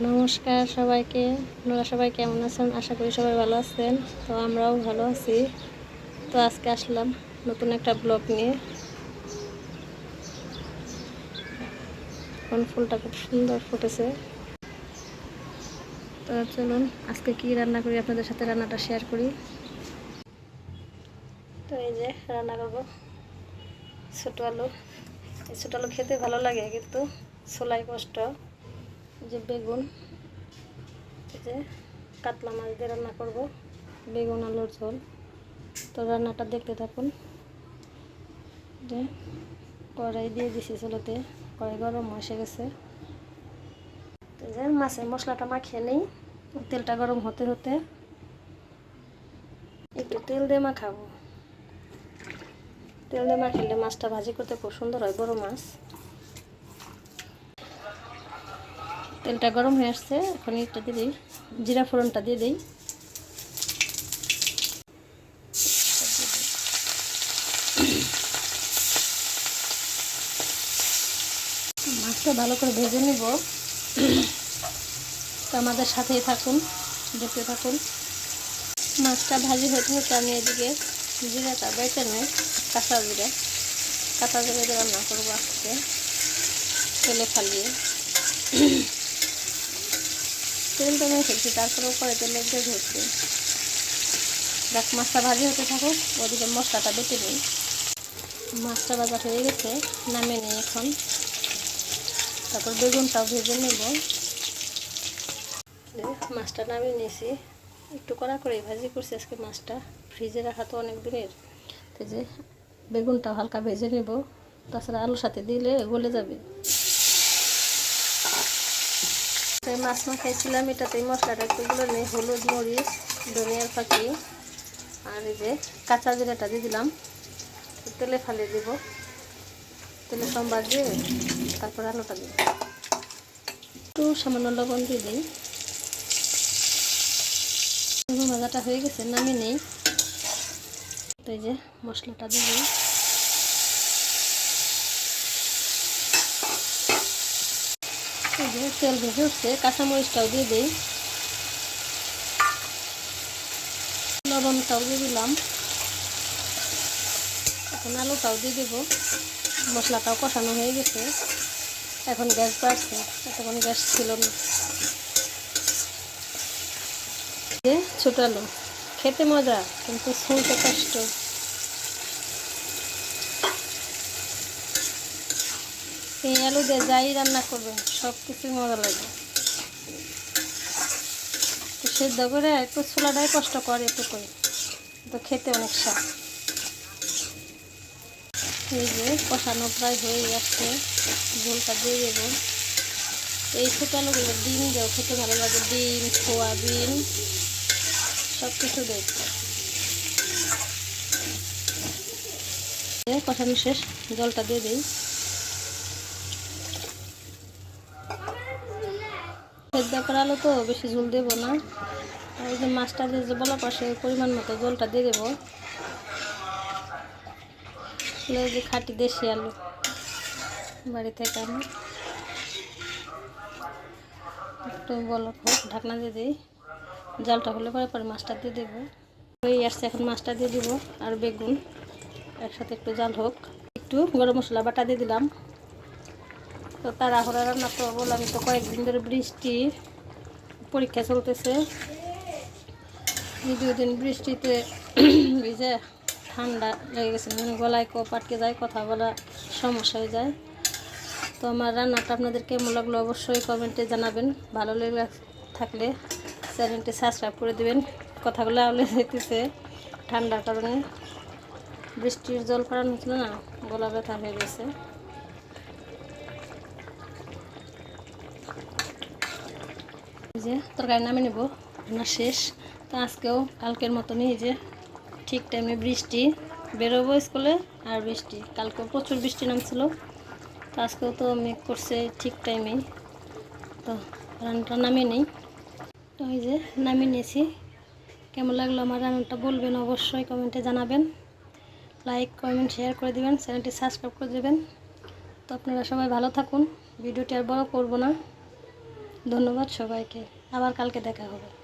নমস্কার সবাইকে। আপনারা সবাই কেমন আছেন? আশা করি সবাই ভালো আছেন। তো আমরাও ভালো আছি। তো আজকে আসলাম নতুন একটা ব্লগ নিয়ে। এখন ফুলটা খুব সুন্দর ফুটেছে। তো চলুন আজকে কি রান্না করি আপনাদের সাথে রান্নাটা শেয়ার করি। তো এই যে রান্না করবো ছোটো আলু। এই ছোটো আলু খেতে ভালো লাগে, কিন্তু ছোলাই কষ্ট। যে বেগুন, এই যে কাতলা মাছ দিয়ে রান্না করব, বেগুন আলুর ঝোল। তো রান্নাটা দেখতে থাকুন। যে কড়াই দিয়ে দিছি চুলোতে, কড়াই গরম হয়ে গেছে। তো যে মাছের মশলাটা মাখিয়ে নেই। তেলটা গরম হতে হতে একটু তেল দিয়ে মাখাবো। তেল দিয়ে মাখালে মাছটা ভাজি করতে খুব সুন্দর হয়, বড় মাছ। তেলটা গরম হয়ে আসছে, এখন এটা দিয়ে দিই, জিরা ফোড়নটা দিয়ে দিই। মাছটা ভালো করে ভেজে নিব। তো আমাদের সাথেই থাকুন, দেখতে থাকুন। মাছটা ভাজি হতে হতে আমি এদিকে জিরাটা বেটে নেই, কাঁচা জিরা দিয়ে রান্না করবো আজকে, তেলে ফালিয়ে। তেলটা নিয়ে ফেলছি, তারপরে উপরে তেলে দিয়ে ধরছি। দেখ মাছটা ভাজি হতে থাকুক, ওদিকে মশলাটা বেটে নিই। মাছটা ভাজা হয়ে গেছে, নামিয়ে নিই এখন। তারপর বেগুনটাও ভেজে নেব। মাছটা নামিয়ে নিয়েছি, একটু কড়া করে ভাজি করছি আজকে মাছটা, ফ্রিজে রাখা তো অনেক দিনের। তো যে বেগুনটাও হালকা ভেজে নেব, তাছাড়া আলুর সাথে দিলে গলে যাবে। মাছ মাখাইছিলাম, এটাতেই মশলাটা একটু গুলো নেই, হলুদ, মরিচ, ধনিয়ার ফাঁকি, আর এই যে কাঁচা জিরাটা দিয়ে দিলাম। তেলে ফালিয়ে দিব, তেলে সম্বার দিয়ে তারপর আলুটা দিব। একটু সামান্য লবণ দিয়ে দিই। ভাজাটা হয়ে গেছে, নামিয়ে নেই। তো এই যে মশলাটা দিয়ে দিই। এই যে তেল ভেজে উঠছে, কাঁচামরিচটাও দিয়ে দিই, লবণটাও দিয়ে দিলাম। এখন আলুটাও দিয়ে দেবো। মশলাটাও কষানো হয়ে গেছে, এখন গ্যাস বাড়ছে, তখন গ্যাস ছিল না। ছোট আলু খেতে মজা, কিন্তু শুনতে কষ্ট। এই আলু দিয়ে যাই রান্না করবেন সব কিছুই মজা লাগে। তো সেদ্ধ করে একটু ছোলাটাই কষ্ট করে, এটুকুই তো খেতে অনেক স্বাদ। এই যে কষানো প্রায় হয়ে যাচ্ছে, ঝোলটা দিয়ে দেবো। এই ছোট আলুগুলো ডিম দিয়েও খেতে ভালো লাগে, ডিম, সোয়াবিন সব কিছু দেয়। কষানো শেষ, জলটা দিয়ে দিই। সেদ্ধ করা আলু তো বেশি ঝোল দেবো না। আর এই যে মাছটা দিয়ে যে বলা পাশে পরিমাণ মতো জলটা দিয়ে দেবো। এই যে খাঁটি দেশি আলু, বাড়ি থেকে আমি একটু বলক হোক, ঢাকনা দিয়ে দিই। জালটা হলে পরে মাছটা দিয়ে দেবো। ওই আসছে, এখন মাছটা দিয়ে দিব আর বেগুন একসাথে একটু জাল হোক। একটু গরম মশলা বাটা দিয়ে দিলাম। তো তাড়াহুড়া রান্না তো বললাম, তো কয়েকদিন ধরে বৃষ্টি, পরীক্ষা চলতেছে। এই 2 দিন বৃষ্টিতে ভিজে ঠান্ডা লেগে গেছে, গলায় কপ আটকে যায়, কথা বলা সমস্যা হয়ে যায়। তো আমার রান্নাটা আপনাদের কেমন লাগলো অবশ্যই কমেন্টে জানাবেন। ভালো লেগে থাকলে চ্যানেলটি সাবস্ক্রাইব করে দেবেন। কথাগুলো আউলে যেতেছে ঠান্ডার কারণে, বৃষ্টির জল পড়ানো হচ্ছিল না, গলা ব্যথা হয়ে গেছে। এই যে তরকারি নামিয়ে নেব, রান্না শেষ। তো আজকেও কালকের মতনই এই যে ঠিক টাইমে বৃষ্টি, বেরোবো স্কুলে আর বৃষ্টি। কালকেও প্রচুর বৃষ্টি নামছিল, তো আজকেও তো মেঘ করছে ঠিক টাইমেই। তো রান্নাটা নামিয়ে নেই। তো এই যে নামিয়ে নিয়েছি। কেমন লাগলো আমার রান্নাটা বলবেন, অবশ্যই কমেন্টে জানাবেন। লাইক, কমেন্ট, শেয়ার করে দেবেন, চ্যানেলটি সাবস্ক্রাইব করে দেবেন। তো আপনারা সবাই ভালো থাকুন। ভিডিওটি আর বড় করব না। ধন্যবাদ সবাইকে, আবার কালকে দেখা হবে।